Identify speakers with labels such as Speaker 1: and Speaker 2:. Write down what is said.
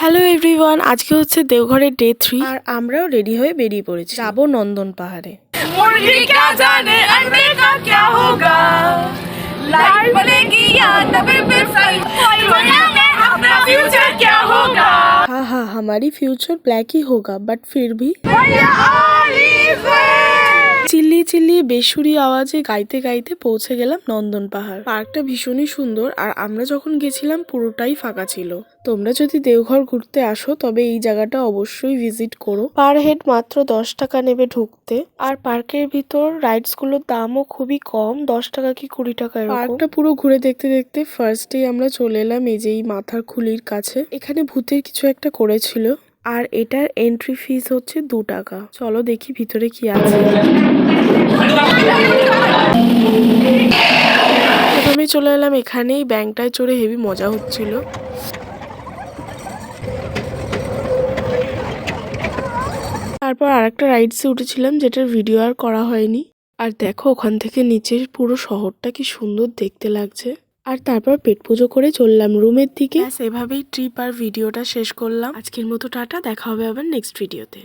Speaker 1: Hello everyone, আজকে হচ্ছে দেওঘরের day 3 আর আমরাও রেডি হয়ে বেরিয়ে পড়েছি। যাবো নন্দন পাহাড়ে।
Speaker 2: मुर्गी क्या जाने अंडे का क्या होगा, लाइट बनेगी या तभी फिर सही, दुनिया में अपना फ्यूचर क्या होगा।
Speaker 1: हाँ हाँ, हमारी फ्यूचर ब्लैक ही होगा, बट फिर भी
Speaker 2: भैया ऑलिव
Speaker 1: চিল্লিয়ে চিল্লিয়ে বেসুরি আওয়াজে গাইতে গাইতে পৌঁছে গেলাম নন্দন পাহাড়। পার্কটা ভীষণই সুন্দর আর আমরা যখন গেছিলাম পুরোটাই ফাঁকা ছিল। তোমরা যদি দেওঘর ঘুরতে আসো তবে এই জায়গাটা অবশ্যই ভিজিট করো। পার হেড মাত্র 10 টাকা নেবে ঢুকতে, আর পার্কের ভিতর রাইডস গুলোর দামও খুবই কম, 10 টাকা কি 20 টাকা এরকম। পার্কটা পুরো ঘুরে দেখতে দেখতে ফার্স্টেই আমরা চলে এলাম এই যে এই মাথার খুলির কাছে। এখানে ভূতের কিছু একটা করেছিল আর এটার এন্ট্রি ফিস হচ্ছে 2 টাকা। চলো দেখি ভিতরে কি আছে। প্রথমে চলে এলাম এখানেই, ব্যাংকটায় চড়ে হেভি মজা হচ্ছিল। তারপর আরেকটা রাইডসে উঠেছিলাম যেটার ভিডিও আর করা হয়নি। আর দেখো ওখান থেকে নিচের পুরো শহরটা কি সুন্দর দেখতে লাগছে। আর তারপর পেট পুজো করে চললাম রুমের দিকে। এভাবেই ট্রিপ আর ভিডিওটা শেষ করলাম। আজকের মতো টাটা, দেখা হবে আবার নেক্সট ভিডিওতে।